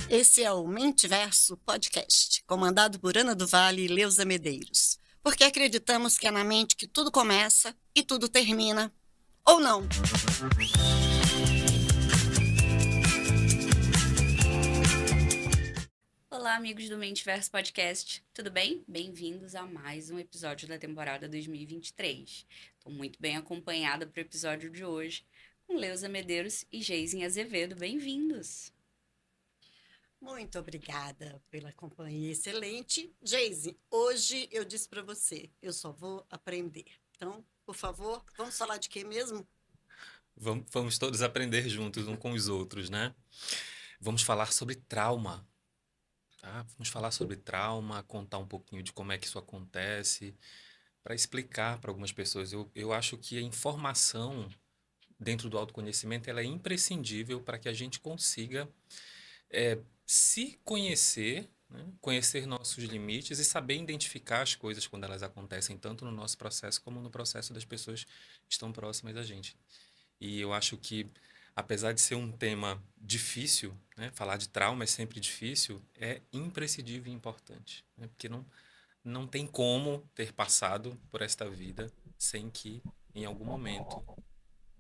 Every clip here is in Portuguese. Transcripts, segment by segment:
Esse é o Mentiverso Podcast, comandado por Ana do Vale e Leusa Medeiros, porque acreditamos que é na mente que tudo começa e tudo termina, ou não. Olá, amigos do Mentiverso Podcast, tudo bem? Bem-vindos a mais um episódio da temporada 2023. Estou muito bem acompanhada para o episódio de hoje, com Leusa Medeiros e Geisen Azevedo. Bem-vindos! Muito obrigada pela companhia excelente. Geise, hoje eu disse para você, eu só vou aprender. Então, por favor, vamos falar de quê mesmo? Vamos todos aprender juntos uns com os outros, né? Vamos falar sobre trauma, tá? Vamos falar sobre trauma, contar um pouquinho de como é que isso acontece, para explicar para algumas pessoas. Eu acho que a informação dentro do autoconhecimento ela é imprescindível para que a gente consiga se conhecer, né? Conhecer nossos limites e saber identificar as coisas quando elas acontecem, tanto no nosso processo como no processo das pessoas que estão próximas da gente. E eu acho que, apesar de ser um tema difícil, né, falar de trauma é sempre difícil, é imprescindível e importante, né, porque não tem como ter passado por esta vida sem que, em algum momento,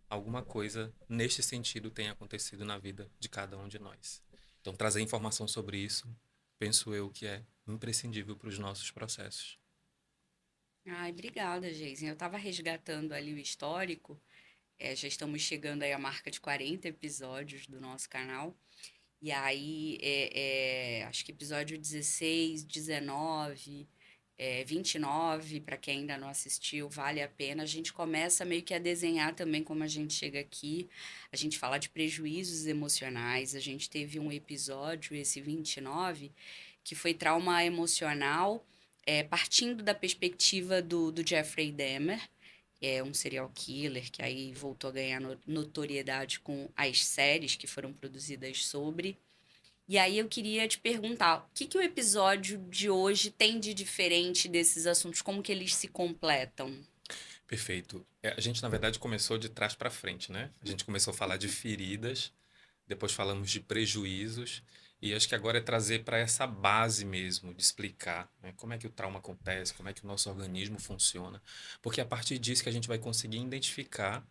alguma coisa neste sentido tenha acontecido na vida de cada um de nós. Então, trazer informação sobre isso, penso eu que é imprescindível para os nossos processos. Ai, obrigada, Geisen. Eu estava resgatando ali o histórico, já estamos chegando aí à marca de 40 episódios do nosso canal. E aí, acho que episódio 16, 19, 29, para quem ainda não assistiu, vale a pena. A gente começa meio que a desenhar também como a gente chega aqui. A gente fala de prejuízos emocionais. A gente teve um episódio, esse 29, que foi trauma emocional, partindo da perspectiva do Jeffrey Dahmer, um serial killer que aí voltou a ganhar notoriedade com as séries que foram produzidas sobre. E aí eu queria te perguntar, o que o episódio de hoje tem de diferente desses assuntos? Como que eles se completam? Perfeito. A gente, na verdade, começou de trás para frente, né? A gente começou a falar de feridas, depois falamos de prejuízos, e acho que agora é trazer para essa base mesmo, de explicar, né, como é que o trauma acontece, como é que o nosso organismo funciona, porque é a partir disso que a gente vai conseguir identificar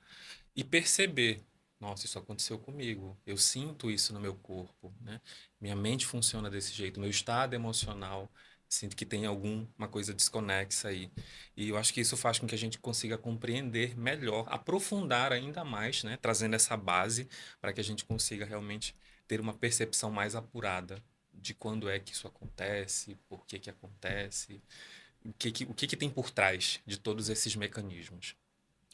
e perceber, nossa, isso aconteceu comigo, eu sinto isso no meu corpo, né? Minha mente funciona desse jeito, meu estado emocional, sinto que tem alguma coisa desconexa aí. E eu acho que isso faz com que a gente consiga compreender melhor, aprofundar ainda mais, né? Trazendo essa base para que a gente consiga realmente ter uma percepção mais apurada de quando é que isso acontece, por que que acontece, o que tem por trás de todos esses mecanismos.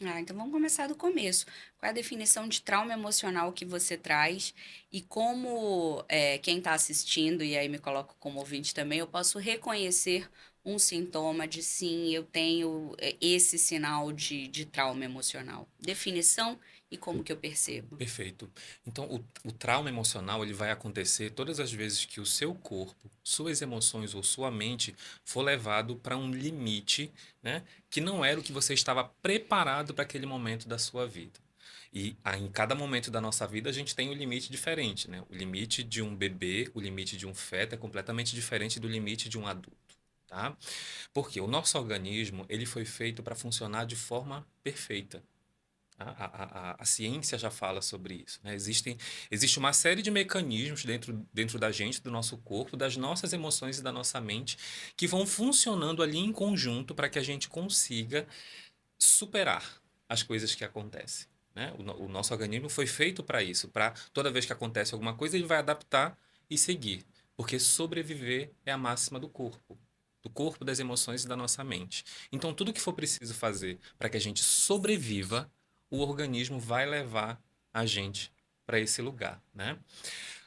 Então vamos começar do começo. Qual é a definição de trauma emocional que você traz e como quem está assistindo, e aí me coloco como ouvinte também, eu posso reconhecer um sintoma de sim, eu tenho esse sinal de trauma emocional. Definição e como que eu percebo. Perfeito. Então, o trauma emocional ele vai acontecer todas as vezes que o seu corpo, suas emoções ou sua mente for levado para um limite, né, que não era o que você estava preparado para aquele momento da sua vida. E aí, em cada momento da nossa vida a gente tem um limite diferente, né? O limite de um bebê, o limite de um feto é completamente diferente do limite de um adulto, tá? Porque o nosso organismo ele foi feito para funcionar de forma perfeita. A ciência já fala sobre isso, né? Existe uma série de mecanismos dentro da gente, do nosso corpo, das nossas emoções e da nossa mente, que vão funcionando ali em conjunto para que a gente consiga superar as coisas que acontecem, né? O nosso organismo foi feito para isso, para toda vez que acontece alguma coisa, ele vai adaptar e seguir, porque sobreviver é a máxima do corpo, das emoções e da nossa mente. Então, tudo que for preciso fazer para que a gente sobreviva, o organismo vai levar a gente para esse lugar, né?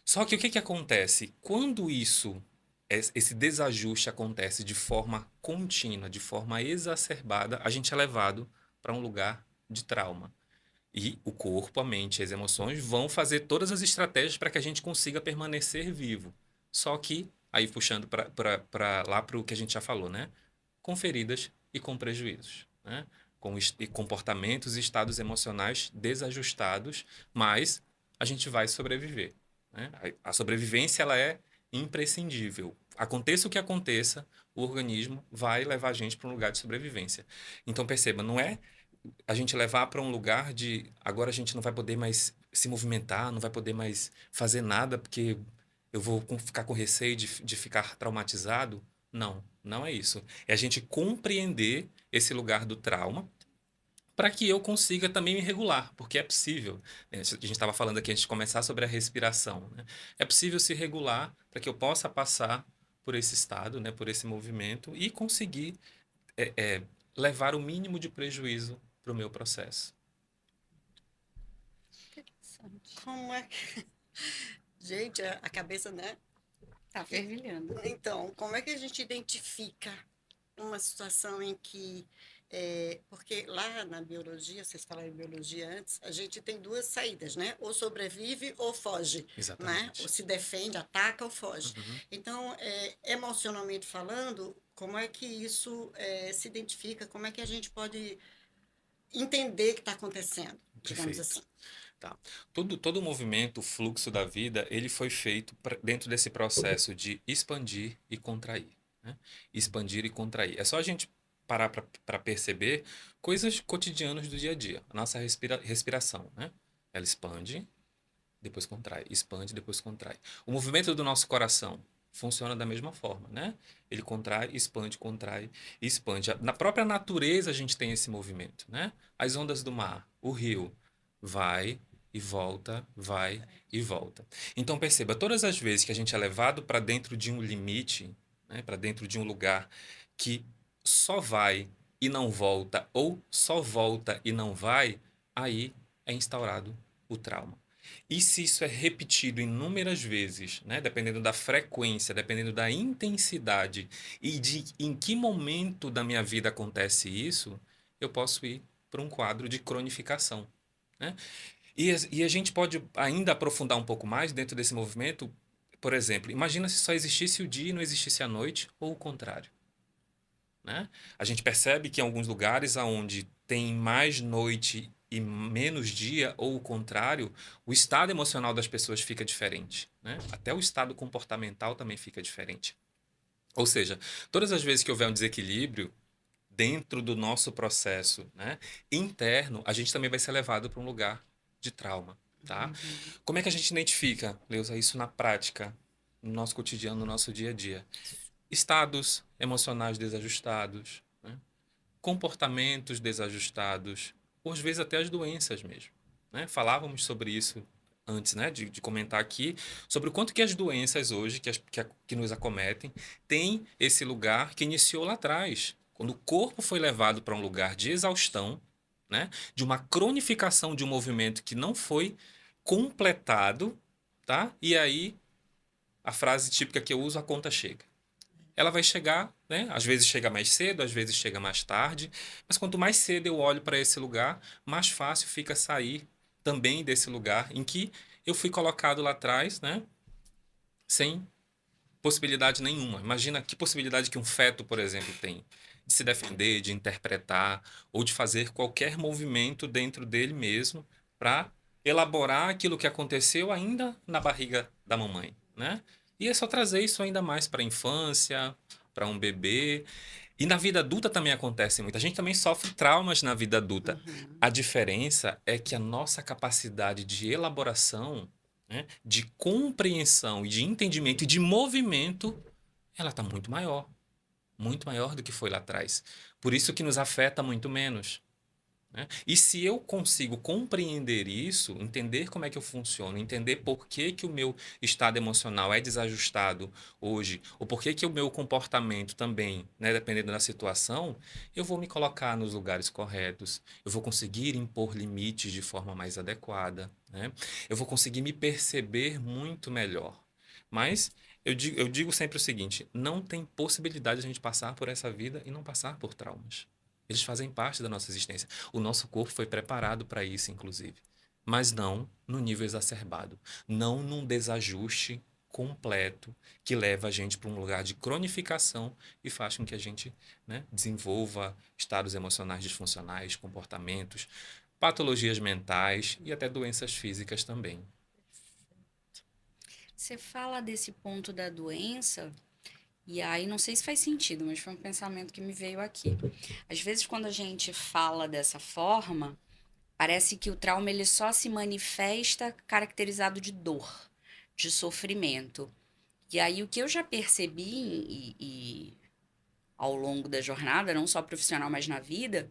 Só que o que acontece? Quando esse desajuste acontece de forma contínua, de forma exacerbada, a gente é levado para um lugar de trauma. E o corpo, a mente e as emoções vão fazer todas as estratégias para que a gente consiga permanecer vivo. Só que, aí puxando para lá para o que a gente já falou, né? Com feridas e com prejuízos, né? com comportamentos e estados emocionais desajustados, mas a gente vai sobreviver, né? A sobrevivência, ela é imprescindível. Aconteça o que aconteça, o organismo vai levar a gente para um lugar de sobrevivência. Então, perceba, não é a gente levar para um lugar de agora a gente não vai poder mais se movimentar, não vai poder mais fazer nada porque eu vou ficar com receio de ficar traumatizado. Não, não é isso. É a gente compreender esse lugar do trauma para que eu consiga também me regular, porque é possível. Né? A gente estava falando aqui antes de começar sobre a respiração. Né? É possível se regular para que eu possa passar por esse estado, né, por esse movimento e conseguir levar o mínimo de prejuízo para o meu processo. Interessante. Como é que... Gente, a cabeça, né? Tá fervilhando. Então, como é que a gente identifica uma situação em que... porque lá na biologia, vocês falaram em biologia antes, a gente tem duas saídas, né? Ou sobrevive ou foge, né? Exatamente. Ou se defende, ataca ou foge. Uhum. Então, emocionalmente falando, como é que isso se identifica? Como é que a gente pode entender o que está acontecendo, digamos Perfeito. assim? Tá. Todo o movimento, o fluxo da vida, ele foi feito dentro desse processo de expandir e contrair. Né? Expandir e contrair. É só a gente parar para perceber coisas cotidianas do dia a dia. A nossa respiração, né? Ela expande, depois contrai. Expande, depois contrai. O movimento do nosso coração funciona da mesma forma, né? Ele contrai, expande, expande. Na própria natureza a gente tem esse movimento, né? As ondas do mar, o rio, vai e volta. Então perceba, todas as vezes que a gente é levado para dentro de um limite, né? Para dentro de um lugar que só vai e não volta, ou só volta e não vai, aí é instaurado o trauma. E se isso é repetido inúmeras vezes, né, dependendo da frequência, dependendo da intensidade e de em que momento da minha vida acontece isso, eu posso ir para um quadro de cronificação. Né? E a gente pode ainda aprofundar um pouco mais dentro desse movimento. Por exemplo, imagina se só existisse o dia e não existisse a noite, ou o contrário. Né? A gente percebe que em alguns lugares onde tem mais noite e menos dia, ou o contrário, o estado emocional das pessoas fica diferente. Né? Até o estado comportamental também fica diferente. Ou seja, todas as vezes que houver um desequilíbrio dentro do nosso processo, né, interno, a gente também vai ser levado para um lugar de trauma. Tá? Como é que a gente identifica, Leusa, isso na prática, no nosso cotidiano, no nosso dia a dia? Estados emocionais desajustados, né? Comportamentos desajustados, ou às vezes até as doenças mesmo. Né? Falávamos sobre isso antes, né, de comentar aqui, sobre o quanto que as doenças hoje, que nos acometem, têm esse lugar que iniciou lá atrás, quando o corpo foi levado para um lugar de exaustão, né, de uma cronificação de um movimento que não foi completado, tá? E aí, a frase típica que eu uso, a conta chega. Ela vai chegar, né? Às vezes chega mais cedo, às vezes chega mais tarde, mas quanto mais cedo eu olho para esse lugar, mais fácil fica sair também desse lugar em que eu fui colocado lá atrás, né? Sem possibilidade nenhuma. Imagina que possibilidade que um feto, por exemplo, tem de se defender, de interpretar ou de fazer qualquer movimento dentro dele mesmo para elaborar aquilo que aconteceu ainda na barriga da mamãe, né? E é só trazer isso ainda mais para a infância, para um bebê. E na vida adulta também acontece muito. A gente também sofre traumas na vida adulta. Uhum. A diferença é que a nossa capacidade de elaboração, né, de compreensão e de entendimento e de movimento, ela está muito maior do que foi lá atrás. Por isso que nos afeta muito menos. Né? E se eu consigo compreender isso, entender como é que eu funciono, entender por que, que o meu estado emocional é desajustado hoje, ou por que, que o meu comportamento também, né, dependendo da situação, eu vou me colocar nos lugares corretos, eu vou conseguir impor limites de forma mais adequada, né? Eu vou conseguir me perceber muito melhor. Mas eu digo sempre o seguinte: não tem possibilidade de a gente passar por essa vida e não passar por traumas. Eles fazem parte da nossa existência. O nosso corpo foi preparado para isso, inclusive. Mas não no nível exacerbado. Não num desajuste completo que leva a gente para um lugar de cronificação e faz com que a gente, né, desenvolva estados emocionais disfuncionais, comportamentos, patologias mentais e até doenças físicas também. Você fala desse ponto da doença, e aí não sei se faz sentido, mas foi um pensamento que me veio aqui. Às vezes, quando a gente fala dessa forma, parece que o trauma ele só se manifesta caracterizado de dor, de sofrimento. E aí o que eu já percebi ao longo da jornada, não só profissional, mas na vida,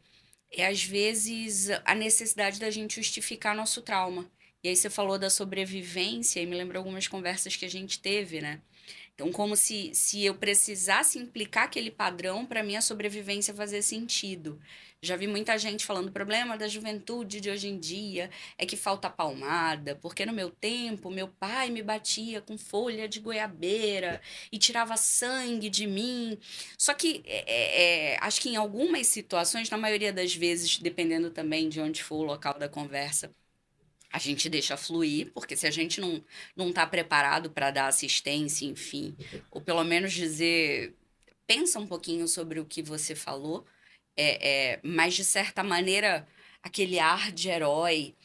é às vezes a necessidade da gente justificar nosso trauma. E aí você falou da sobrevivência e me lembrou algumas conversas que a gente teve, né? Então, como se eu precisasse implicar aquele padrão para minha sobrevivência fazer sentido. Já vi muita gente falando, o problema da juventude de hoje em dia é que falta palmada, porque no meu tempo, meu pai me batia com folha de goiabeira e tirava sangue de mim. Só que acho que em algumas situações, na maioria das vezes, dependendo também de onde for o local da conversa, a gente deixa fluir, porque se a gente não está preparado para dar assistência, enfim, ou pelo menos dizer, pensa um pouquinho sobre o que você falou, mas de certa maneira, aquele ar de herói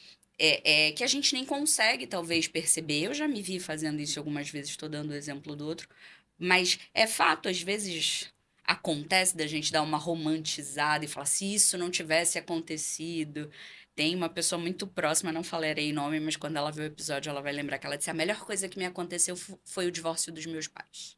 que a gente nem consegue talvez perceber. Eu já me vi fazendo isso algumas vezes, estou dando o exemplo do outro, mas é fato, às vezes acontece da gente dar uma romantizada e falar se isso não tivesse acontecido. Tem uma pessoa muito próxima, não falarei nome, mas quando ela ver o episódio, ela vai lembrar que ela disse: a melhor coisa que me aconteceu foi o divórcio dos meus pais.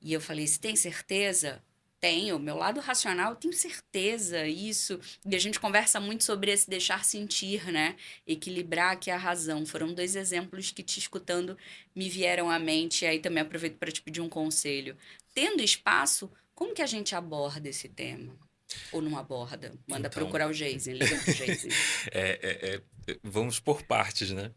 E eu falei: você tem certeza? Tenho. Meu lado racional, eu tenho certeza. Isso. E a gente conversa muito sobre esse deixar sentir, né? Equilibrar aqui a razão. Foram dois exemplos que, te escutando, me vieram à mente. E aí também aproveito para te pedir um conselho. Tendo espaço, como que a gente aborda esse tema? Ou não aborda? Manda Então, procurar o Jason, liga pro Jason. vamos por partes, né?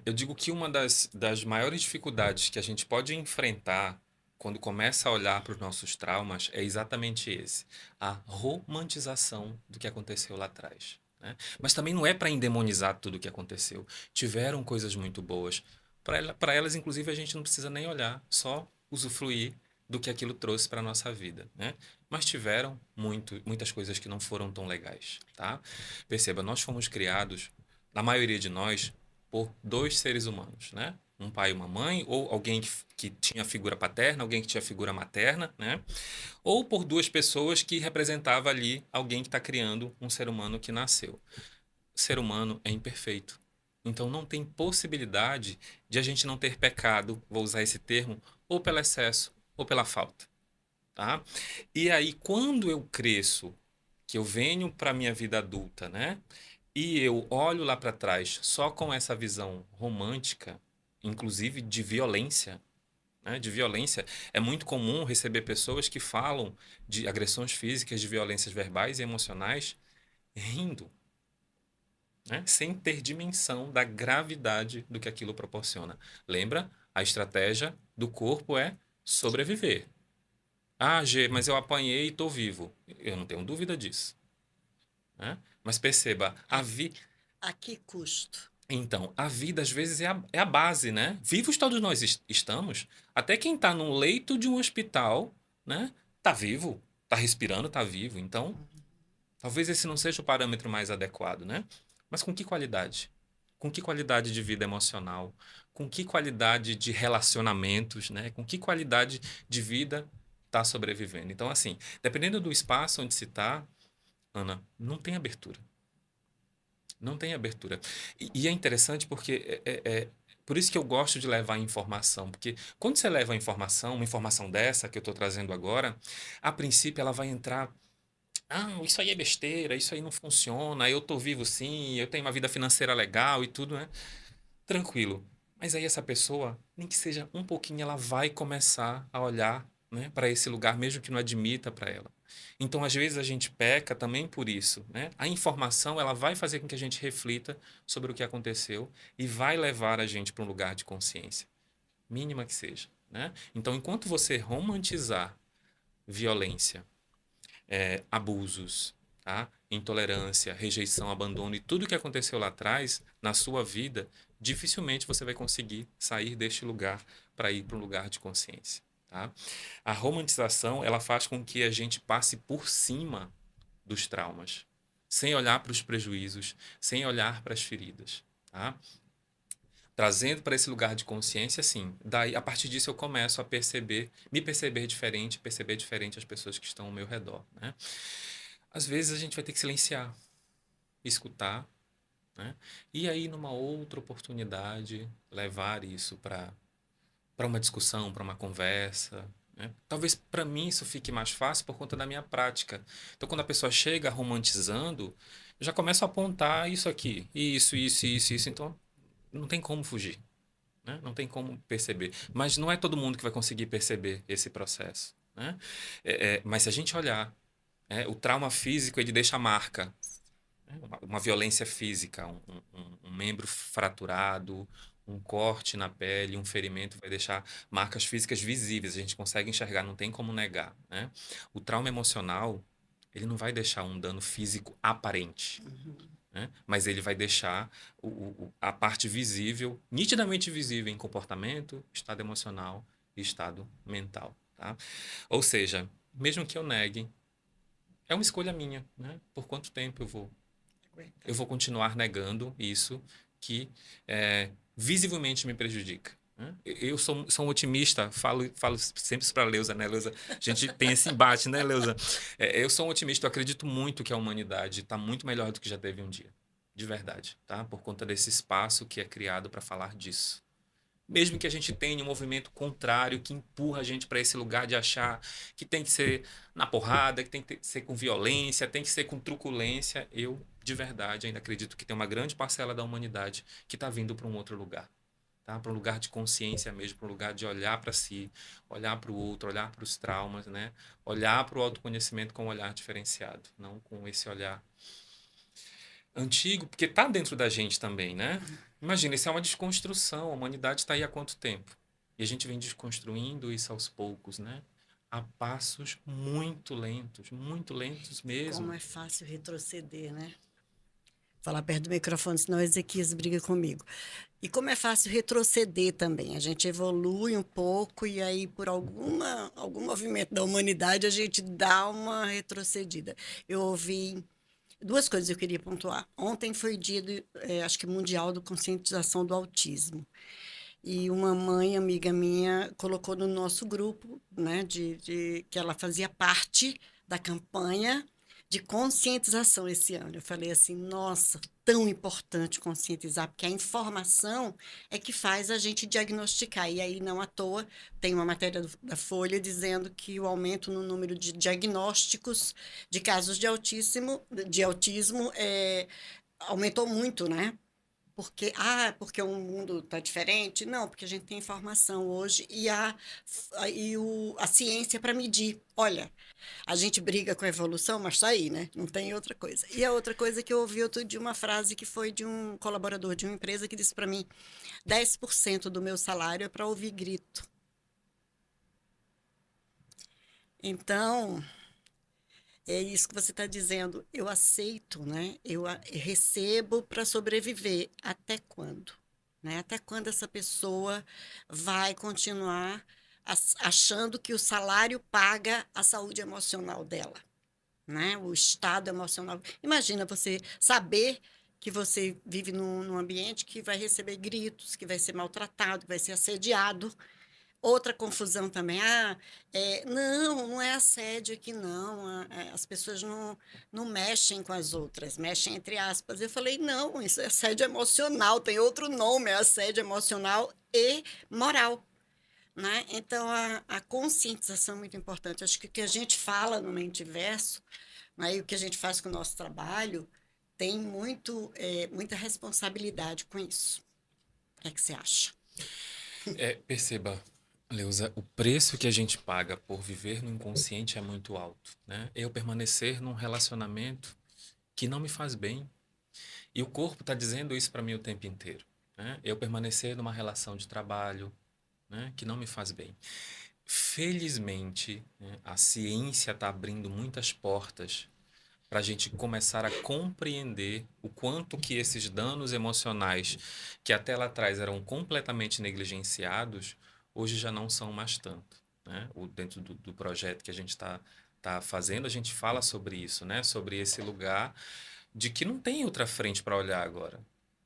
Eu digo que uma das maiores dificuldades que a gente pode enfrentar quando começa a olhar para os nossos traumas é exatamente esse, a romantização do que aconteceu lá atrás, né? Mas também não é para endemonizar tudo o que aconteceu. Tiveram coisas muito boas. Para elas, inclusive, a gente não precisa nem olhar, só usufruir do que aquilo trouxe para a nossa vida, né? Mas tiveram muitas coisas que não foram tão legais, tá? Perceba, nós fomos criados, na maioria de nós, por dois seres humanos, né? Um pai e uma mãe, ou alguém que tinha figura paterna, alguém que tinha figura materna, né? Ou por duas pessoas que representava ali alguém que está criando um ser humano que nasceu. O ser humano é imperfeito. Então não tem possibilidade de a gente não ter pecado, vou usar esse termo, ou pelo excesso ou pela falta, tá? E aí quando eu cresço, que eu venho para minha vida adulta, né? E eu olho lá para trás só com essa visão romântica, inclusive de violência, né? De violência, é muito comum receber pessoas que falam de agressões físicas, de violências verbais e emocionais, rindo, né? Sem ter dimensão da gravidade do que aquilo proporciona. Lembra? A estratégia do corpo é sobreviver. Ah, G, mas eu apanhei e estou vivo. Eu não tenho dúvida disso, né? Mas perceba, A, a que custo? então, a vida às vezes é a base, né? Vivos todos nós estamos. Até quem está num leito de um hospital, né? Tá vivo, tá respirando, tá vivo. Então, talvez esse não seja o parâmetro mais adequado, né? Mas com que qualidade? Com que qualidade de vida emocional? Com que qualidade de relacionamentos, né? Com que qualidade de vida está sobrevivendo? Então, assim, dependendo do espaço onde se está, Ana, não tem abertura. Não tem abertura. E é interessante porque por isso que eu gosto de levar informação, porque quando você leva a informação, uma informação dessa que eu estou trazendo agora, a princípio ela vai entrar, ah, isso aí é besteira, isso aí não funciona, eu estou vivo sim, eu tenho uma vida financeira legal e tudo, né? Tranquilo. Mas aí essa pessoa, nem que seja um pouquinho, ela vai começar a olhar, né, para esse lugar, mesmo que não admita para ela. Então, às vezes, a gente peca também por isso, né? A informação, ela vai fazer com que a gente reflita sobre o que aconteceu e vai levar a gente para um lugar de consciência, mínima que seja, né? Então, enquanto você romantizar violência, abusos, tá? intolerância, rejeição, abandono e tudo que aconteceu lá atrás na sua vida, dificilmente você vai conseguir sair deste lugar para ir para um lugar de consciência, tá? A romantização, ela faz com que a gente passe por cima dos traumas, sem olhar para os prejuízos, sem olhar para as feridas, tá? Trazendo para esse lugar de consciência, sim. Daí, a partir disso, eu começo a perceber, me perceber diferente as pessoas que estão ao meu redor, né? Às vezes a gente vai ter que silenciar, escutar, né? E aí, numa outra oportunidade, levar isso para uma discussão, para uma conversa, né? Talvez para mim isso fique mais fácil por conta da minha prática. Então, quando a pessoa chega romantizando, eu já começo a apontar isso aqui, isso. Então, não tem como fugir, né? Não tem como perceber. Mas não é todo mundo que vai conseguir perceber esse processo, né? Mas se a gente olhar, o trauma físico ele deixa marca, né? Uma violência física, um membro fraturado, um corte na pele, um ferimento vai deixar marcas físicas visíveis, a gente consegue enxergar, não tem como negar, né? O trauma emocional, ele não vai deixar um dano físico aparente, né? Mas ele vai deixar a parte visível, nitidamente visível em comportamento, estado emocional e estado mental, tá? Ou seja, mesmo que eu negue, é uma escolha minha, né? Por quanto tempo eu vou continuar negando isso que visivelmente me prejudica, né? Eu sou um otimista, falo sempre isso para a Leusa, né, Leusa? A gente tem esse embate, né, Leusa? Eu sou um otimista, eu acredito muito que a humanidade está muito melhor do que já teve um dia. De verdade, tá? Por conta desse espaço que é criado para falar disso. Mesmo que a gente tenha um movimento contrário que empurra a gente para esse lugar de achar que tem que ser na porrada, que tem que ser com violência, tem que ser com truculência, eu, de verdade, ainda acredito que tem uma grande parcela da humanidade que está vindo para um outro lugar. Tá? Para um lugar de consciência mesmo, para um lugar de olhar para si, olhar para o outro, olhar para os traumas, né? Olhar para o autoconhecimento com um olhar diferenciado, não com esse olhar antigo, porque está dentro da gente também, né? Imagina, isso é uma desconstrução. A humanidade está aí há quanto tempo? E a gente vem desconstruindo isso aos poucos, né? A passos muito lentos Como mesmo. é fácil retroceder, né? Falar perto do microfone, senão o Ezequias briga comigo. E como é fácil retroceder também. A gente evolui um pouco e aí, por algum movimento da humanidade, a gente dá uma retrocedida. Eu ouvi duas coisas que eu queria pontuar. Ontem foi o dia, acho que mundial, de conscientização do autismo. E uma mãe, amiga minha, colocou no nosso grupo, né, que ela fazia parte da campanha de conscientização esse ano. Eu falei assim, nossa, tão importante conscientizar, porque a informação é que faz a gente diagnosticar. E aí, não à toa, tem uma matéria da Folha dizendo que o aumento no número de diagnósticos de casos de autismo aumentou muito, né? Porque o mundo está diferente? Não, porque a gente tem informação hoje e a ciência para medir. Olha, a gente briga com a evolução, mas está aí, né? Não tem outra coisa. E a outra coisa que eu ouvi outro dia, uma frase que foi de um colaborador de uma empresa que disse para mim: 10% do meu salário é para ouvir grito. Então, é isso que você está dizendo. Eu aceito, né? Eu recebo para sobreviver. Até quando? Né? Até quando essa pessoa vai continuar achando que o salário paga a saúde emocional dela, né? O estado emocional. Imagina você saber que você vive num ambiente que vai receber gritos, que vai ser maltratado, que vai ser assediado. Outra confusão também, não é assédio aqui não, as pessoas não mexem com as outras, mexem entre aspas. Eu falei, não, isso é assédio emocional, tem outro nome, é assédio emocional e moral, né? Então, a conscientização é muito importante. Acho que o que a gente fala no Mentiverso, né, e o que a gente faz com o nosso trabalho, tem muita responsabilidade com isso. O que é que você acha? Perceba, Leusa, o preço que a gente paga por viver no inconsciente é muito alto, né? Eu permanecer num relacionamento que não me faz bem. E o corpo está dizendo isso para mim o tempo inteiro, né? Eu permanecer numa relação de trabalho, né, que não me faz bem. Felizmente, né, a ciência está abrindo muitas portas para a gente começar a compreender o quanto que esses danos emocionais que até lá atrás eram completamente negligenciados, hoje já não são mais tanto, né? Dentro do projeto que a gente tá fazendo, a gente fala sobre isso, né? Sobre esse lugar de que não tem outra frente para olhar agora.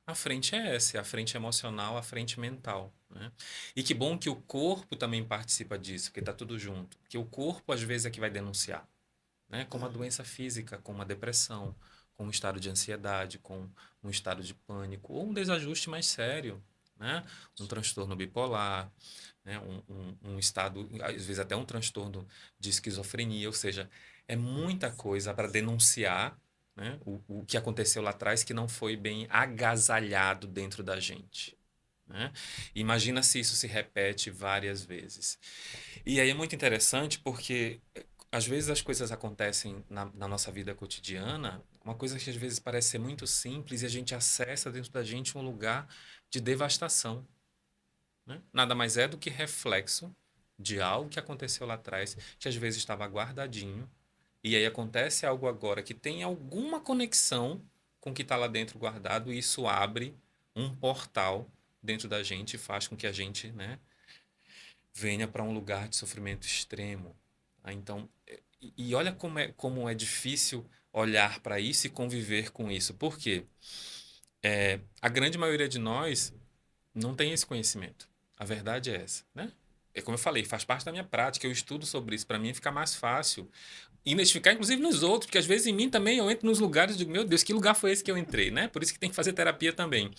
A frente é essa, é a frente emocional, a frente mental, né? E que bom que o corpo também participa disso, porque está tudo junto. Que o corpo, às vezes, é que vai denunciar, né? Como a doença física, como a depressão, com um estado de ansiedade, com um estado de pânico, ou um desajuste mais sério, né? Um transtorno bipolar, né? Um estado, às vezes até um transtorno de esquizofrenia, ou seja, é muita coisa para denunciar, né? O que aconteceu lá atrás que não foi bem agasalhado dentro da gente. Né? Imagina se isso se repete várias vezes. E aí é muito interessante porque às vezes as coisas acontecem na nossa vida cotidiana, uma coisa que às vezes parece ser muito simples e a gente acessa dentro da gente um lugar de devastação, né? Nada mais é do que reflexo de algo que aconteceu lá atrás, que às vezes estava guardadinho, e aí acontece algo agora que tem alguma conexão com o que está lá dentro guardado, e isso abre um portal dentro da gente e faz com que a gente, né, venha para um lugar de sofrimento extremo. Tá? Então, e olha como é difícil olhar para isso e conviver com isso. Por quê? A grande maioria de nós não tem esse conhecimento. A verdade é essa, né? É como eu falei, faz parte da minha prática, eu estudo sobre isso, para mim fica mais fácil identificar, inclusive nos outros, porque às vezes em mim também eu entro nos lugares e digo, meu Deus, que lugar foi esse que eu entrei, né? Por isso que tem que fazer terapia também.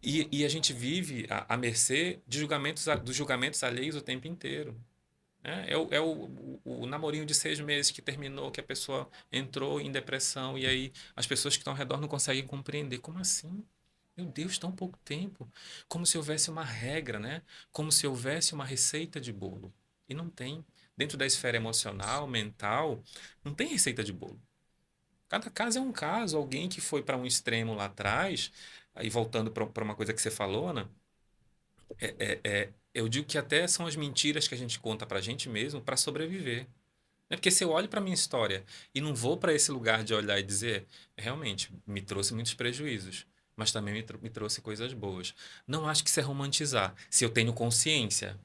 E a gente vive à mercê de dos julgamentos alheios o tempo inteiro. Né? O namorinho de 6 meses que terminou, que a pessoa entrou em depressão, e aí as pessoas que estão ao redor não conseguem compreender. Como assim? Meu Deus, tão pouco tempo. Como se houvesse uma regra, né? Como se houvesse uma receita de bolo. E não tem. Dentro da esfera emocional, mental, não tem receita de bolo. Cada caso é um caso. Alguém que foi para um extremo lá atrás, aí voltando para uma coisa que você falou, Ana, eu digo que até são as mentiras que a gente conta para a gente mesmo para sobreviver. É porque se eu olho para minha história e não vou para esse lugar de olhar e dizer, realmente, me trouxe muitos prejuízos, mas também me trouxe coisas boas. Não acho que isso é romantizar, se eu tenho consciência.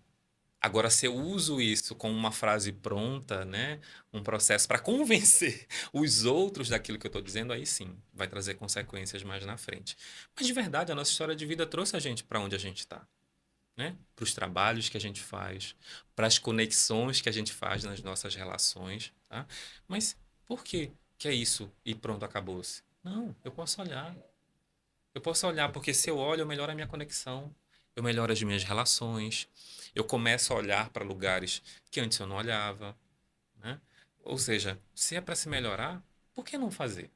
Agora, se eu uso isso como uma frase pronta, né, um processo para convencer os outros daquilo que eu estou dizendo, aí sim, vai trazer consequências mais na frente. Mas de verdade, a nossa história de vida trouxe a gente para onde a gente está, né? Para os trabalhos que a gente faz, para as conexões que a gente faz nas nossas relações, tá? Mas por que é isso e pronto, acabou-se? Não, eu posso olhar. Eu posso olhar porque se eu olho, eu melhoro a minha conexão, eu melhoro as minhas relações, eu começo a olhar para lugares que antes eu não olhava, né? Ou seja, se é para se melhorar, por que não fazer?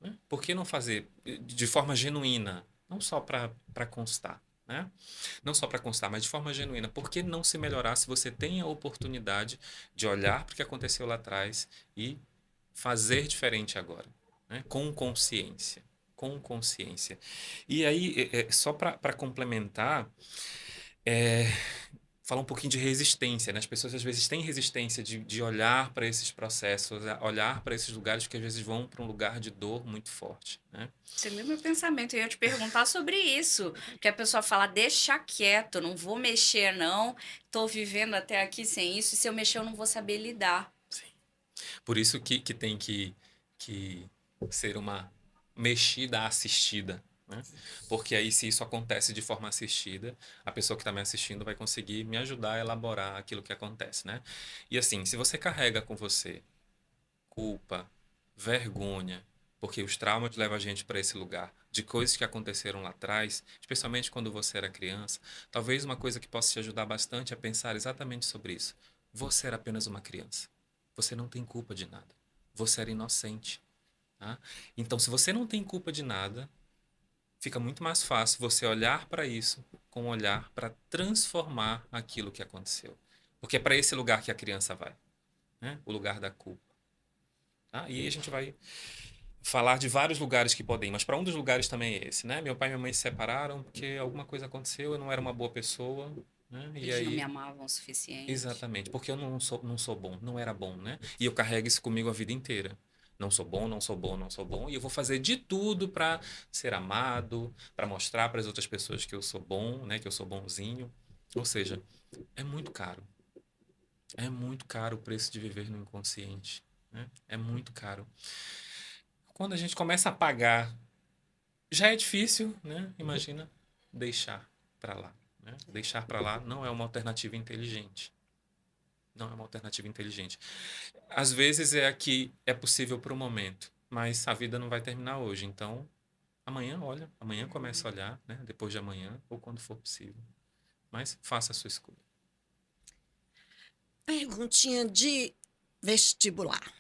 Né? Por que não fazer de forma genuína, não só para constar, né? Não só para constar, mas de forma genuína. Por que não se melhorar se você tem a oportunidade de olhar para o que aconteceu lá atrás e fazer diferente agora, né? Com consciência. Com consciência. E aí, só para complementar, é, falar um pouquinho de resistência, né? As pessoas às vezes têm resistência de olhar para esses processos, olhar para esses lugares que às vezes vão para um lugar de dor muito forte, né? Você viu meu pensamento, eu ia te perguntar sobre isso. Que a pessoa fala, deixa quieto, não vou mexer não, tô vivendo até aqui sem isso, e se eu mexer eu não vou saber lidar. Por isso que tem que ser uma mexida assistida, né? Porque aí, se isso acontece de forma assistida, a pessoa que está me assistindo vai conseguir me ajudar a elaborar aquilo que acontece, né? E assim, se você carrega com você culpa, vergonha, porque os traumas levam a gente para esse lugar, de coisas que aconteceram lá atrás, especialmente quando você era criança, talvez uma coisa que possa te ajudar bastante é pensar exatamente sobre isso. Você era apenas uma criança. Você não tem culpa de nada. Você era inocente. Tá? Então, se você não tem culpa de nada, fica muito mais fácil você olhar para isso com um olhar para transformar aquilo que aconteceu. Porque é para esse lugar que a criança vai, né? O lugar da culpa. Tá? E aí a gente vai falar de vários lugares que podem ir, mas para um dos lugares também é esse, né? Meu pai e minha mãe se separaram porque alguma coisa aconteceu, eu não era uma boa pessoa, né? E Eles não me aí, amavam o suficiente. exatamente, porque eu não sou bom, não era bom, né? E eu carrego isso comigo a vida inteira. Não sou bom, não sou bom, não sou bom. E eu vou fazer de tudo para ser amado, para mostrar para as outras pessoas que eu sou bom, né? Que eu sou bonzinho. Ou seja, é muito caro. É muito caro o preço de viver no inconsciente, né? É muito caro. Quando a gente começa a pagar, já é difícil, né? Imagina deixar para lá, né? Deixar para lá não é uma alternativa inteligente. Não é uma alternativa inteligente. Às vezes é a que é possível para o momento, mas a vida não vai terminar hoje. Então, amanhã olha, amanhã começa a olhar, né? Depois de amanhã ou quando for possível. Mas faça a sua escolha. Perguntinha de vestibular.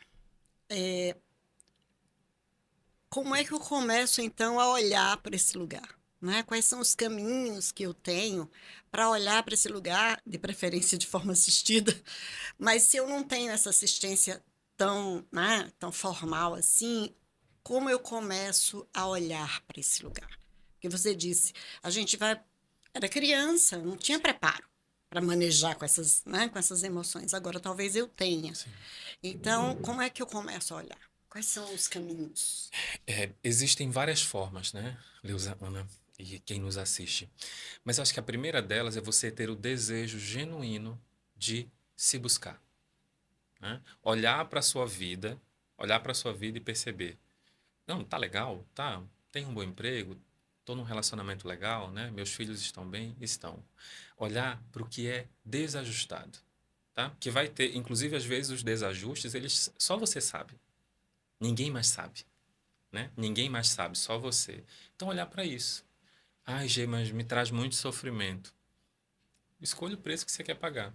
Como é que eu começo, então, a olhar para esse lugar? Né? Quais são os caminhos que eu tenho para olhar para esse lugar, de preferência de forma assistida? Mas se eu não tenho essa assistência tão, né, tão formal assim, como eu começo a olhar para esse lugar? Porque você disse, a gente vai. Era criança, não tinha preparo para manejar com essas, né, com essas emoções. Agora talvez eu tenha. Sim. Então, como é que eu começo a olhar? Quais são os caminhos? Existem várias formas, né, Leusa, Ana, e quem nos assiste. Mas eu acho que a primeira delas é você ter o desejo genuíno de se buscar, né? Olhar para sua vida e perceber, não, tá legal, tá, tenho um bom emprego, tô num relacionamento legal, né? Meus filhos estão bem, estão. Olhar para o que é desajustado, tá? Que vai ter, inclusive às vezes os desajustes, eles só você sabe. Ninguém mais sabe, né? Ninguém mais sabe, só você. Então olhar para isso. Ai, Gê, mas me traz muito sofrimento. Escolha o preço que você quer pagar,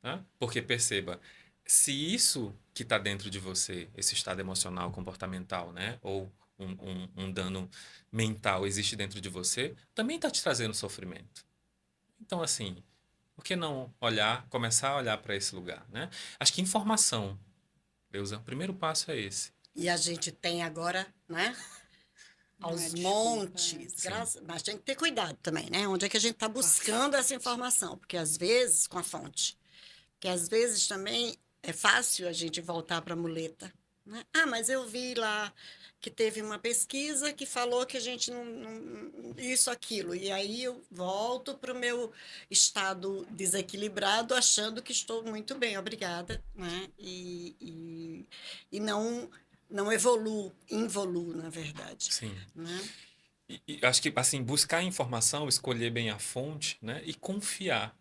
tá? Porque perceba, se isso que está dentro de você, esse estado emocional, comportamental, né? Ou um dano mental existe dentro de você, também está te trazendo sofrimento. Então, assim, por que não olhar, começar a olhar para esse lugar, né? Acho que informação, Deusa, o primeiro passo é esse. E a gente tem agora, né? Não é Aos desculpa. montes, Sim, mas tem que ter cuidado também, né? Onde é que a gente está buscando essa informação? Porque às vezes, com a fonte, porque às vezes também é fácil a gente voltar para a muleta, né? Ah, mas eu vi lá que teve uma pesquisa que falou que a gente isso, aquilo, e aí eu volto para o meu estado desequilibrado, achando que estou muito bem, obrigada, né? E não evoluo, involuo, na verdade, sim. né? E acho que, assim, buscar informação, escolher bem a fonte, né? E confiar.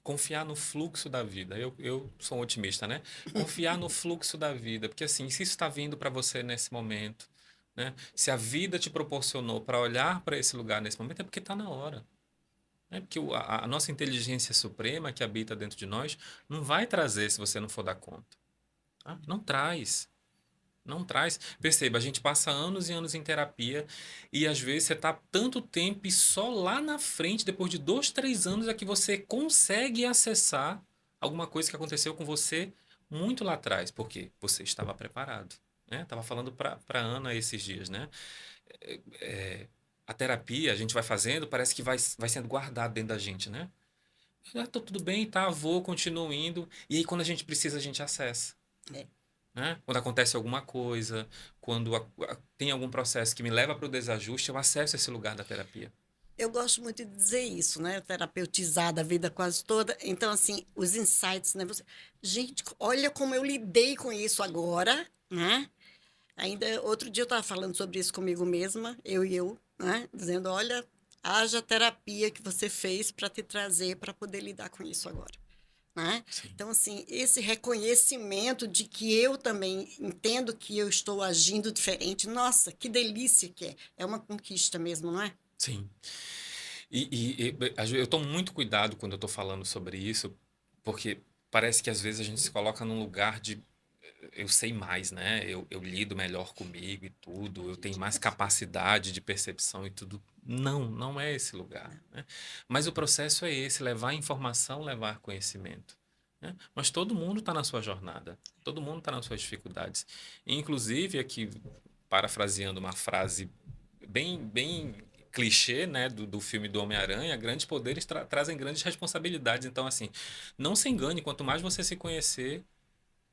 Confiar no fluxo da vida. Eu sou um otimista, né? Confiar no fluxo da vida. Porque, assim, se isso está vindo para você nesse momento, né? Se a vida te proporcionou para olhar para esse lugar nesse momento, é porque está na hora. Né? Porque a nossa inteligência suprema que habita dentro de nós não vai trazer se você não for dar conta. Tá? Não traz. Não traz. Perceba, a gente passa anos e anos em terapia e às vezes você está tanto tempo e só lá na frente, depois de 2, 3 anos, é que você consegue acessar alguma coisa que aconteceu com você muito lá atrás, porque você estava preparado. Né? Tava falando para Ana esses dias, né? A terapia a gente vai fazendo, parece que vai sendo guardado dentro da gente, né? Ah, tô tudo bem, tá, vou, continuo indo. E aí quando a gente precisa, a gente acessa, É. né? Quando acontece alguma coisa, quando tem algum processo que me leva para o desajuste, eu acesso esse lugar da terapia. Eu gosto muito de dizer isso, né? Terapeutizada a vida quase toda. Então, assim, os insights, né? Gente, olha como eu lidei com isso agora, né? Ainda outro dia eu estava falando sobre isso comigo mesma, eu, né? Dizendo, olha, haja terapia que você fez para te trazer para poder lidar com isso agora, né? Sim, Então, assim, esse reconhecimento de que eu também entendo que eu estou agindo diferente, nossa, que delícia que é. É uma conquista mesmo, não é? sim. Eu tomo muito cuidado quando eu estou falando sobre isso, porque parece que às vezes a gente se coloca num lugar de eu sei mais, né? Eu lido melhor comigo e tudo, eu tenho mais capacidade de percepção e tudo. Não, não é esse lugar, né? Mas o processo é esse, levar informação, levar conhecimento, né? Mas todo mundo está na sua jornada, todo mundo está nas suas dificuldades. Inclusive, aqui, parafraseando uma frase bem clichê, né, do filme do Homem-Aranha, grandes poderes trazem grandes responsabilidades. Então, assim, não se engane, quanto mais você se conhecer,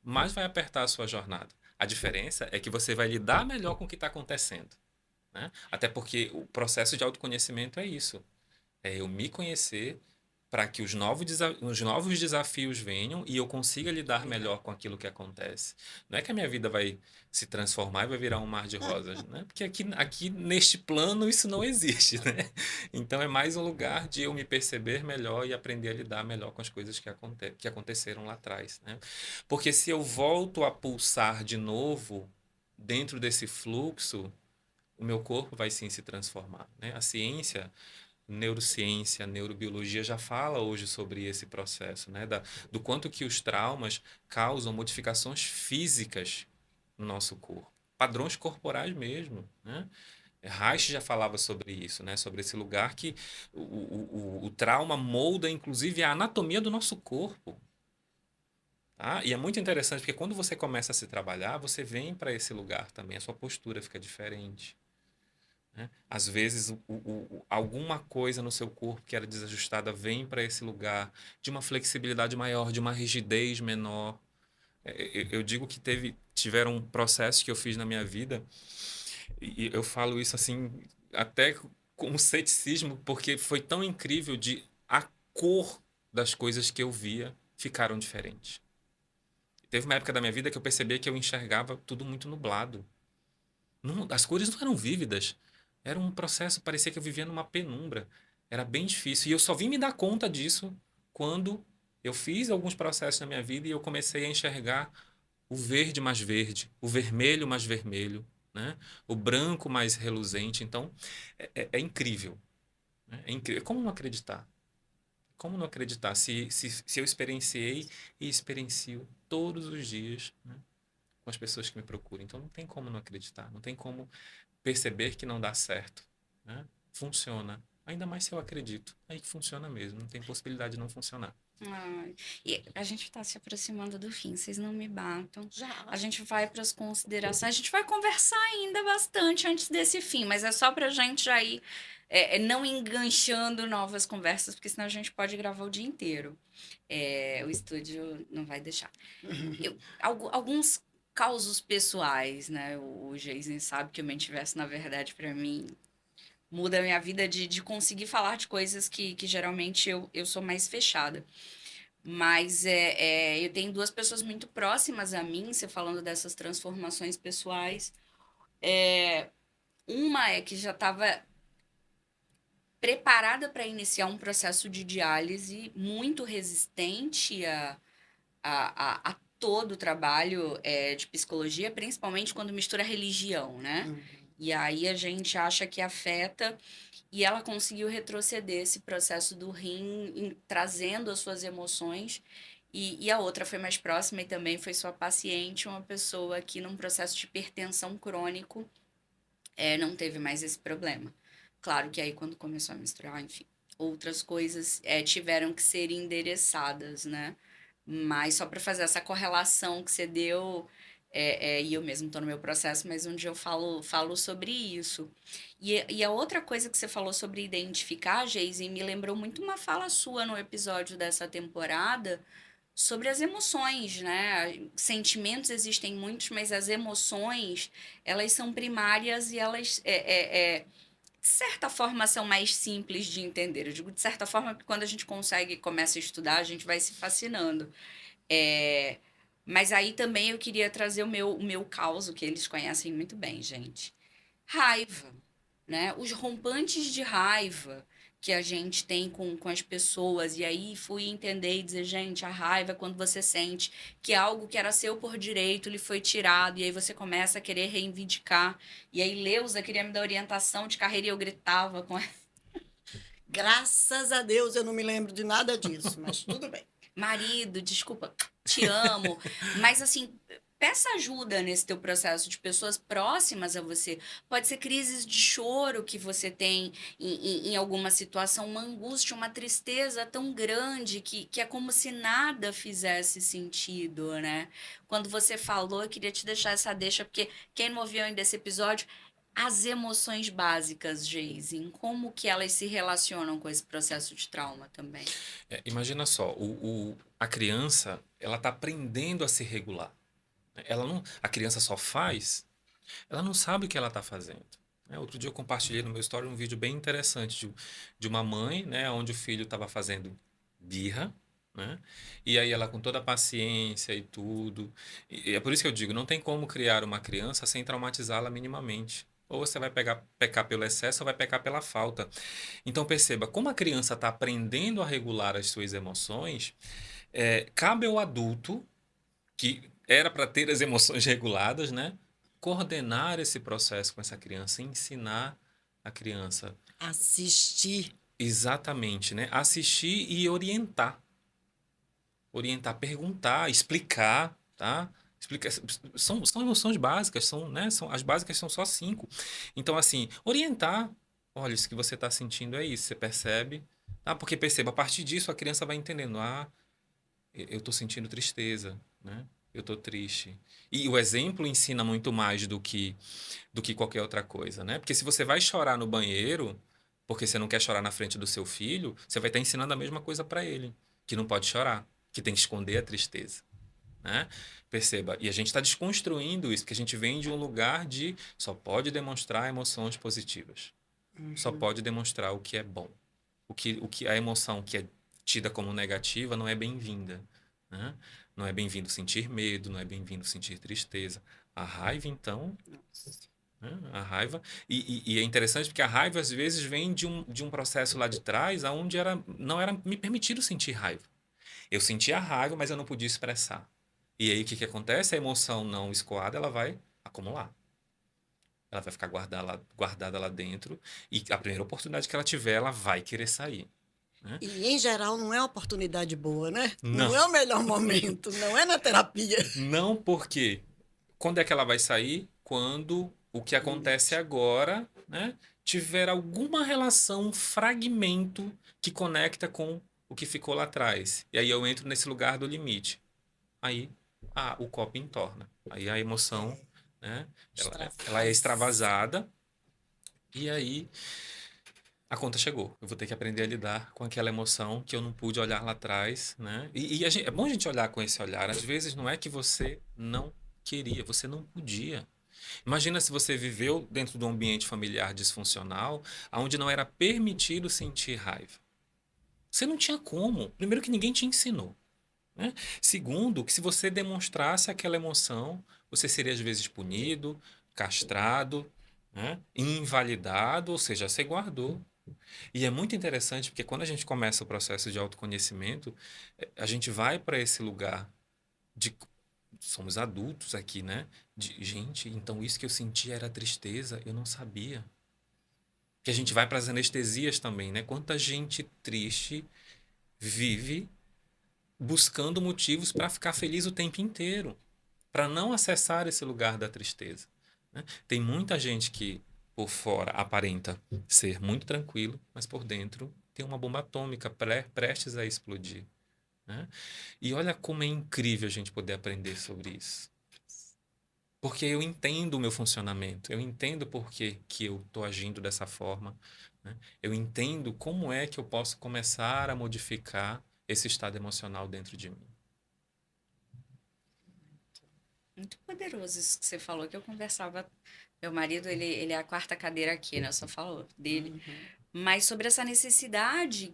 mais vai apertar a sua jornada. A diferença é que você vai lidar melhor com o que está acontecendo, né? Até porque o processo de autoconhecimento é isso. É eu me conhecer para que os novos desafios venham e eu consiga lidar melhor com aquilo que acontece. Não é que a minha vida vai se transformar e vai virar um mar de rosas, né? Porque aqui neste plano isso não existe, né? Então é mais um lugar de eu me perceber melhor e aprender a lidar melhor com as coisas que aconteceram lá atrás, né? Porque se eu volto a pulsar de novo dentro desse fluxo, o meu corpo vai sim se transformar, né? A ciência, neurociência, neurobiologia já fala hoje sobre esse processo, né? Do quanto que os traumas causam modificações físicas no nosso corpo, padrões corporais mesmo, né? Reich já falava sobre isso, né? Sobre esse lugar que o trauma molda, inclusive, a anatomia do nosso corpo. Tá? E é muito interessante porque quando você começa a se trabalhar, você vem para esse lugar também, a sua postura fica diferente, né? Às vezes, alguma coisa no seu corpo que era desajustada vem para esse lugar de uma flexibilidade maior, de uma rigidez menor. Eu digo que tiveram processos que eu fiz na minha vida, e eu falo isso assim, até com um ceticismo, porque foi tão incrível de a cor das coisas que eu via ficaram diferentes. Teve uma época da minha vida que eu percebia que eu enxergava tudo muito nublado. As cores não eram vívidas. Era um processo, parecia que eu vivia numa penumbra. Era bem difícil. E eu só vim me dar conta disso quando eu fiz alguns processos na minha vida e eu comecei a enxergar o verde mais verde, o vermelho mais vermelho, né? O branco mais reluzente. Então, é incrível. Né? É incrível. Como não acreditar? Como não acreditar se eu experienciei e experiencio todos os dias, né, com as pessoas que me procuram? Então, não tem como não acreditar. Não tem como perceber que não dá certo, né? Funciona. Ainda mais se eu acredito. Aí que funciona mesmo. Não tem possibilidade de não funcionar. Ai, e a gente está se aproximando do fim, vocês não me batam. Já. A gente vai para as considerações, a gente vai conversar ainda bastante antes desse fim, mas é só para a gente já ir não enganchando novas conversas, porque senão a gente pode gravar o dia inteiro. O estúdio não vai deixar. Alguns causos pessoais, né? O Jason sabe que o Mentiverso, na verdade, para mim, muda a minha vida de conseguir falar de coisas que geralmente eu sou mais fechada. Mas eu tenho duas pessoas muito próximas a mim, você falando dessas transformações pessoais. Uma é que já estava preparada para iniciar um processo de diálise muito resistente a todo o trabalho de psicologia, principalmente quando mistura religião, né? E aí a gente acha que afeta, e ela conseguiu retroceder esse processo do rim, trazendo as suas emoções. E a outra foi mais próxima e também foi sua paciente, uma pessoa que num processo de hipertensão crônico não teve mais esse problema. Claro que aí quando começou a misturar, enfim, outras coisas tiveram que ser endereçadas, né? Mas só para fazer essa correlação que você deu, e eu mesmo estou no meu processo, mas um dia eu falo sobre isso. E a outra coisa que você falou sobre identificar, Geise, me lembrou muito uma fala sua no episódio dessa temporada sobre as emoções, né? Sentimentos existem muitos, mas as emoções, elas são primárias e elas, de certa forma, são mais simples de entender. Eu digo de certa forma porque quando a gente começa a estudar, a gente vai se fascinando. É, mas aí também eu queria trazer o meu caso, que eles conhecem muito bem, gente. Raiva, né? Os rompantes de raiva que a gente tem com as pessoas. E aí fui entender e dizer, gente, a raiva é quando você sente que algo que era seu por direito lhe foi tirado. E aí você começa a querer reivindicar. E aí Leusa queria me dar orientação de carreira e eu gritava com ela. Graças a Deus eu não me lembro de nada disso, mas tudo bem. Marido, desculpa, te amo. Mas assim, peça ajuda nesse teu processo de pessoas próximas a você. Pode ser crises de choro que você tem em alguma situação, uma angústia, uma tristeza tão grande que é como se nada fizesse sentido, né? Quando você falou, eu queria te deixar essa deixa, porque quem não ouviu ainda esse episódio, as emoções básicas, Geise, como que elas se relacionam com esse processo de trauma também? Imagina só, a criança ela está aprendendo a se regular. A criança só faz, ela não sabe o que ela está fazendo. Né? Outro dia eu compartilhei no meu story um vídeo bem interessante de uma mãe, né, onde o filho estava fazendo birra, né? E aí ela com toda a paciência e tudo. E é por isso que eu digo, não tem como criar uma criança sem traumatizá-la minimamente. Ou você vai pecar pelo excesso ou vai pecar pela falta. Então perceba, como a criança está aprendendo a regular as suas emoções, cabe ao adulto, que era para ter as emoções reguladas, né? Coordenar esse processo com essa criança, ensinar a criança Assistir. exatamente, né? Assistir e orientar. Orientar, perguntar, explicar, tá? Explica, são emoções básicas, né? As básicas são só 5. Então, assim, orientar. Olha, isso que você está sentindo é isso, você percebe? Tá? Porque perceba, a partir disso a criança vai entendendo. Eu estou sentindo tristeza, né? Eu estou triste. E o exemplo ensina muito mais do que qualquer outra coisa, né? Porque se você vai chorar no banheiro, porque você não quer chorar na frente do seu filho, você vai estar ensinando a mesma coisa para ele, que não pode chorar, que tem que esconder a tristeza, né? Perceba, e a gente está desconstruindo isso, porque a gente vem de um lugar de só pode demonstrar emoções positivas, só Uhum. pode demonstrar o que é bom. O que a emoção que é tida como negativa não é bem-vinda, né? Não é bem-vindo sentir medo, não é bem-vindo sentir tristeza. A raiva, então, Nossa. né? A raiva. E é interessante porque a raiva, às vezes, vem de um processo lá de trás, onde não era me permitido sentir raiva. Eu sentia a raiva, mas eu não podia expressar. E aí, o que que acontece? A emoção não escoada, ela vai acumular. Ela vai ficar guardada lá dentro. E a primeira oportunidade que ela tiver, ela vai querer sair, né? E, em geral, não é uma oportunidade boa, né? Não, Não é o melhor momento, não é na terapia. não porque quando é que ela vai sair? Quando o que acontece Limite. agora, né, tiver alguma relação, um fragmento que conecta com o que ficou lá atrás. E aí eu entro nesse lugar do limite. Aí, o copo entorna. Aí a emoção, É, né, ela é extravasa. extravasada e aí a conta chegou. Eu vou ter que aprender a lidar com aquela emoção que eu não pude olhar lá atrás, né? É bom a gente olhar com esse olhar. Às vezes não é que você não queria, você não podia. Imagina se você viveu dentro de um ambiente familiar disfuncional, onde não era permitido sentir raiva. Você não tinha como. Primeiro que ninguém te ensinou, né? Segundo, que se você demonstrasse aquela emoção, você seria às vezes punido, castrado, né? Invalidado, ou seja, você guardou. E é muito interessante porque quando a gente começa o processo de autoconhecimento, a gente vai para esse lugar de somos adultos aqui, né? Gente, então isso que eu senti era tristeza, eu não sabia. Que a gente vai para as anestesias também, né? Quanta gente triste vive buscando motivos para ficar feliz o tempo inteiro, para não acessar esse lugar da tristeza, né? Tem muita gente que por fora aparenta ser muito tranquilo, mas por dentro tem uma bomba atômica prestes a explodir, né? E olha como é incrível a gente poder aprender sobre isso. Porque eu entendo o meu funcionamento, eu entendo por que eu estou agindo dessa forma, né? Eu entendo como é que eu posso começar a modificar esse estado emocional dentro de mim. Muito poderoso isso que você falou, que eu conversava. Meu marido, ele é a quarta cadeira aqui, né? Eu só falo dele. Uhum. Mas sobre essa necessidade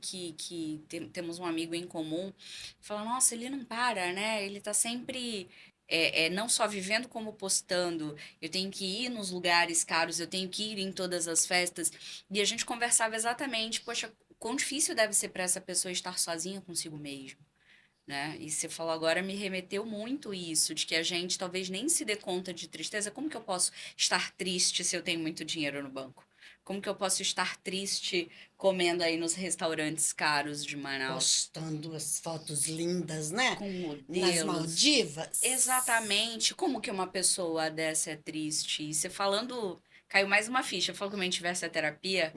temos um amigo em comum, fala, nossa, ele não para, né? Ele tá sempre não só vivendo como postando. Eu tenho que ir nos lugares caros, eu tenho que ir em todas as festas. E a gente conversava exatamente, poxa, quão difícil deve ser para essa pessoa estar sozinha consigo mesmo, né? E você falou agora, me remeteu muito isso, de que a gente talvez nem se dê conta de tristeza. Como que eu posso estar triste se eu tenho muito dinheiro no banco? Como que eu posso estar triste comendo aí nos restaurantes caros de Manaus? Postando as fotos lindas, né? Com Nas modelos. Maldivas. Exatamente. Como que uma pessoa dessa é triste? E você falando, caiu mais uma ficha. Falou que a gente tivesse a terapia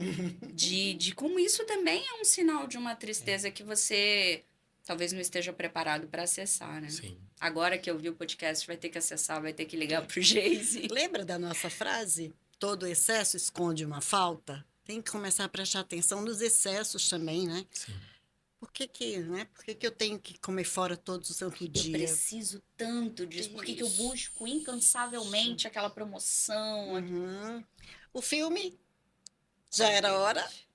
de como isso também é um sinal de uma tristeza que você talvez não esteja preparado para acessar, né? Sim. Agora que eu vi o podcast, vai ter que acessar, vai ter que ligar pro Geise. Lembra da nossa frase? Todo excesso esconde uma falta? Tem que começar a prestar atenção nos excessos também, né? Sim. né? Por que que eu tenho que comer fora todos o santo Eu dia? preciso tanto disso. Por que que eu Isso. busco incansavelmente aquela promoção? Uhum. O filme já Qual era hora. deles?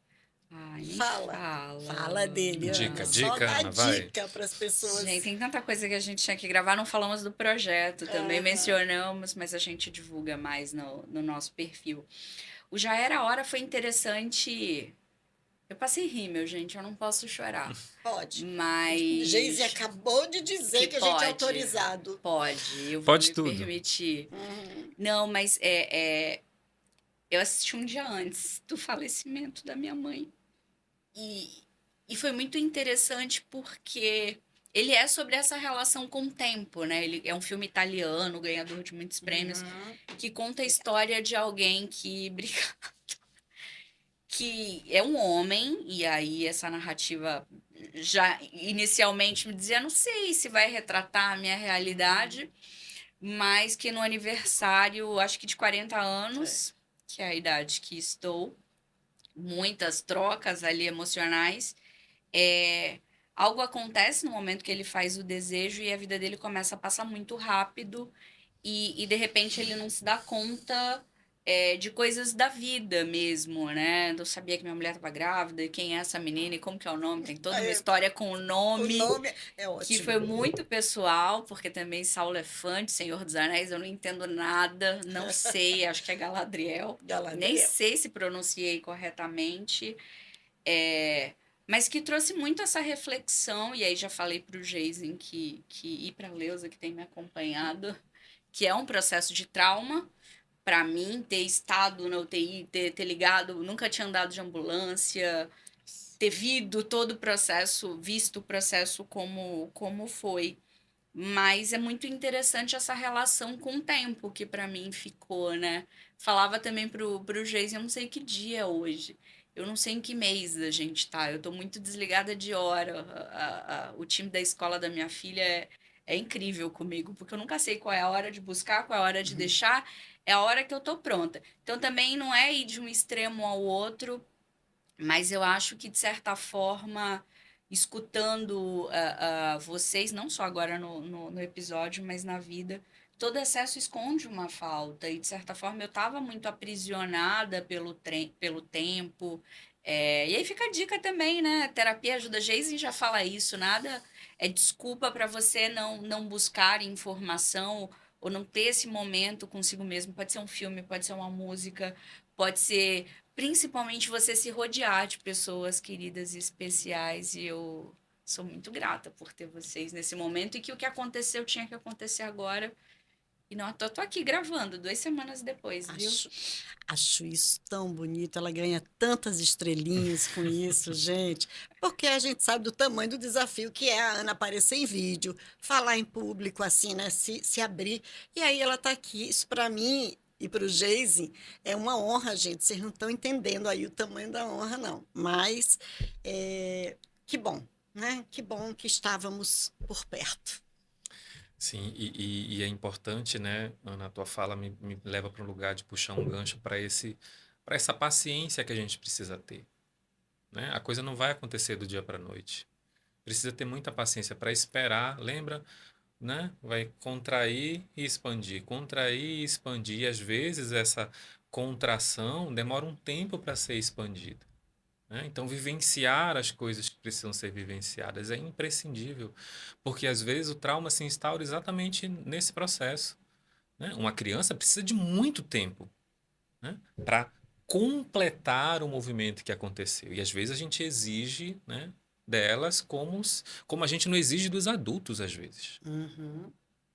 Ai, nem Fala. fala, Fala dele, Ana. Dica, Só dica, dá Ana, vai. dica para as Gente, pessoas. tem tanta coisa que a gente tinha que gravar, não falamos do projeto, também Aham. mencionamos, mas a gente divulga mais no nosso perfil. O Já Era Hora foi interessante. Eu passei rímel, gente, eu não posso chorar. Pode. Geise Mas acabou de dizer que que a gente é pode, autorizado. pode, eu vou Pode me tudo. permitir. Uhum. Não, mas eu assisti um dia antes do falecimento da minha mãe. E, e foi muito interessante porque ele é sobre essa relação com o tempo, né? Ele é um filme italiano, ganhador de muitos prêmios, Uhum. que conta a história de alguém que é um homem, e aí essa narrativa já inicialmente me dizia, não sei se vai retratar a minha realidade, mas que no aniversário, acho que de 40 É. anos, que é a idade que estou, muitas trocas ali emocionais, é, algo acontece no momento que ele faz o desejo e a vida dele começa a passar muito rápido e de repente ele não se dá conta de coisas da vida mesmo, né? Eu sabia que minha mulher estava grávida, e quem é essa menina e como que é o nome, tem toda uma Aí, história com o o nome nome é que foi ótimo. muito pessoal, porque também Saulo é fã de Senhor dos Anéis, eu não entendo nada, não sei, acho que é Galadriel, nem Galadriel. sei se pronunciei corretamente, é, mas que trouxe muito essa reflexão, e aí já falei para o Jason e para a Leusa, que tem me acompanhado, que é um processo de trauma, para mim, ter estado na UTI, ter ligado, nunca tinha andado de ambulância, ter visto todo o processo, visto o processo como foi. Mas é muito interessante essa relação com o tempo que para mim ficou, né? Falava também pro Geis, eu não sei que dia é hoje. Eu não sei em que mês a gente tá. Eu tô muito desligada de hora. O time da escola da minha filha é incrível comigo, porque eu nunca sei qual é a hora de buscar, qual é a hora de Uhum. deixar, é a hora que eu tô pronta. Então também não é ir de um extremo ao outro, mas eu acho que, de certa forma, escutando vocês, não só agora no episódio, mas na vida, todo excesso esconde uma falta. E, de certa forma, eu estava muito aprisionada pelo tempo. E aí fica a dica também, né? Terapia ajuda. Geisen já fala isso, nada é desculpa para você não buscar informação ou não ter esse momento consigo mesmo. Pode ser um filme, pode ser uma música, pode ser principalmente você se rodear de pessoas queridas e especiais. E eu sou muito grata por ter vocês nesse momento e que o que aconteceu tinha que acontecer agora. E não, tô aqui gravando 2 semanas depois, viu? Acho isso tão bonito. Ela ganha tantas estrelinhas com isso, gente. Porque a gente sabe do tamanho do desafio que é a Ana aparecer em vídeo, falar em público, assim, né? Se abrir. E aí ela está aqui. Isso para mim e para o Geise é uma honra, gente. Vocês não estão entendendo aí o tamanho da honra, não. Mas que bom, né? Que bom que estávamos por perto. Sim, e é importante, né, Ana, a tua fala me leva para um lugar de puxar um gancho para essa paciência que a gente precisa ter, né? A coisa não vai acontecer do dia para a noite. Precisa ter muita paciência para esperar, lembra, né? Vai contrair e expandir. E às vezes essa contração demora um tempo para ser expandida, né? Então, vivenciar as coisas que precisam ser vivenciadas é imprescindível, porque às vezes o trauma se instaura exatamente nesse processo, né? Uma criança precisa de muito tempo, né, para completar o movimento que aconteceu. E às vezes a gente exige, né, delas como a gente não exige dos adultos, às vezes. Uhum.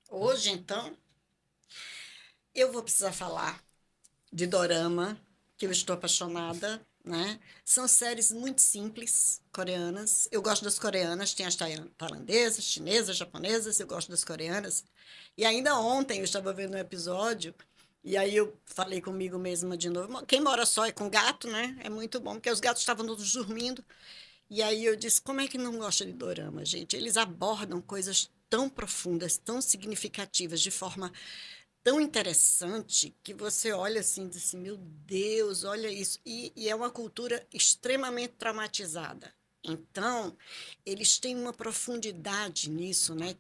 Hoje, então, eu vou precisar falar de dorama, que eu estou apaixonada, né? São séries muito simples, coreanas. Eu gosto das coreanas, tem as tailandesas, chinesas, japonesas, eu gosto das coreanas. E ainda ontem eu estava vendo um episódio e aí eu falei comigo mesma de novo, quem mora só é com gato, né? É muito bom, porque os gatos estavam todos dormindo. E aí eu disse, como é que não gosta de dorama, gente? Eles abordam coisas tão profundas, tão significativas, de forma tão interessante que você olha assim e diz assim, meu Deus, olha isso. E é uma cultura extremamente traumatizada. Então, eles têm uma profundidade nisso, né?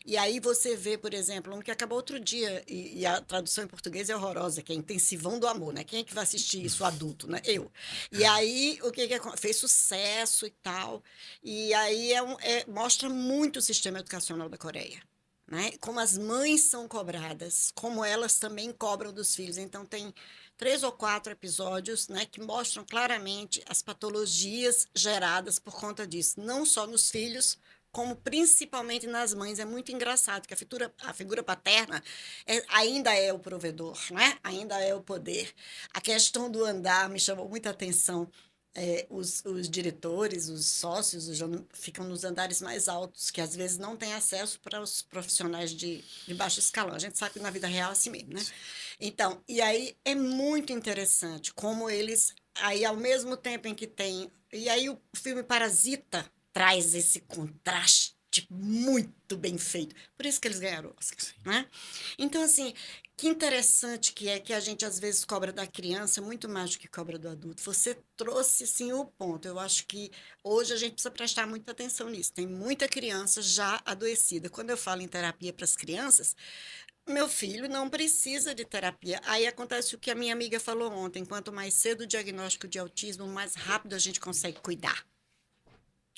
E aí você vê, por exemplo, um que acabou outro dia, e a tradução em português é horrorosa, que é Intensivão do Amor, né? Quem é que vai assistir isso adulto, né? Eu. E aí, fez sucesso e tal. E aí mostra muito o sistema educacional da Coreia. Né? Como as mães são cobradas, como elas também cobram dos filhos. Então, tem 3 ou 4 episódios, né, que mostram claramente as patologias geradas por conta disso, não só nos filhos, como principalmente nas mães. É muito engraçado que a figura paterna ainda é o provedor, né? Ainda é o poder. A questão do andar me chamou muita atenção. Os diretores, os sócios, ficam nos andares mais altos, que às vezes não têm acesso para os profissionais de baixo escalão. A gente sabe que na vida real é assim mesmo, né? Então, e aí é muito interessante como eles, aí ao mesmo tempo em que tem, e aí o filme Parasita traz esse contraste muito bem feito. Por isso que eles ganharam o Oscar, Sim. né? Então, assim, que interessante que é que a gente às vezes cobra da criança muito mais do que cobra do adulto. Você trouxe, sim, o ponto. Eu acho que hoje a gente precisa prestar muita atenção nisso. Tem muita criança já adoecida. Quando eu falo em terapia para as crianças, meu filho não precisa de terapia. Aí acontece o que a minha amiga falou ontem: quanto mais cedo o diagnóstico de autismo, mais rápido a gente consegue cuidar.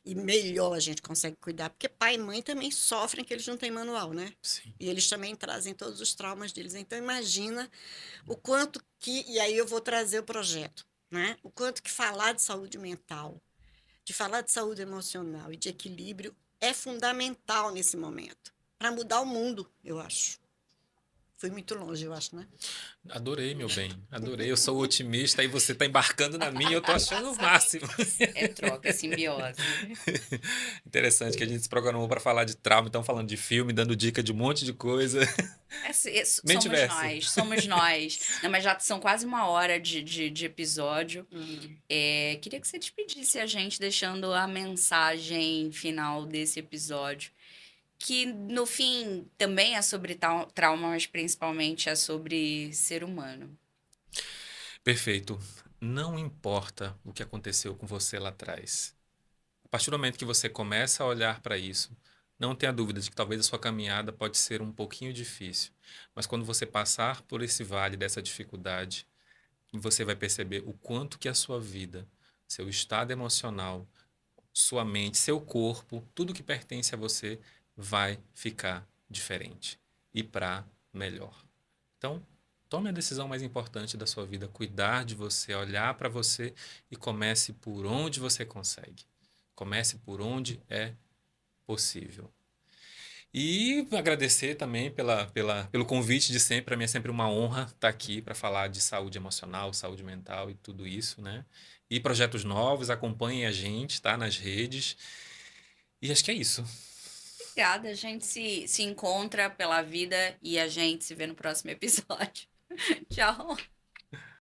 E melhor a gente consegue cuidar, porque pai e mãe também sofrem que eles não têm manual, né? Sim. E eles também trazem todos os traumas deles. Então, imagina o quanto que. E aí eu vou trazer o projeto, né? O quanto que falar de saúde mental, de falar de saúde emocional e de equilíbrio é fundamental nesse momento para mudar o mundo, eu acho. Fui muito longe, eu acho, né? Adorei, meu bem. Adorei. Eu sou otimista e você tá embarcando na minha, eu tô achando o máximo. É troca, é simbiose. Interessante que a gente se programou para falar de trauma, então falando de filme, dando dica de um monte de coisa. Mente Somos versa. nós, somos nós. Não, mas já são quase 1 hora de episódio. Queria que você despedisse a gente, deixando a mensagem final desse episódio. Que, no fim, também é sobre trauma, mas principalmente é sobre ser humano. Perfeito. Não importa o que aconteceu com você lá atrás. A partir do momento que você começa a olhar para isso, não tenha dúvida de que talvez a sua caminhada pode ser um pouquinho difícil. Mas quando você passar por esse vale dessa dificuldade, você vai perceber o quanto que a sua vida, seu estado emocional, sua mente, seu corpo, tudo que pertence a você vai ficar diferente e para melhor. Então, tome a decisão mais importante da sua vida, cuidar de você, olhar para você e comece por onde você consegue. Comece por onde é possível. E agradecer também pelo convite de sempre. Para mim é sempre uma honra estar aqui para falar de saúde emocional, saúde mental e tudo isso, né? E projetos novos, acompanhem a gente, tá? Nas redes. E acho que é isso. Obrigada, a gente se encontra pela vida e a gente se vê no próximo episódio. Tchau.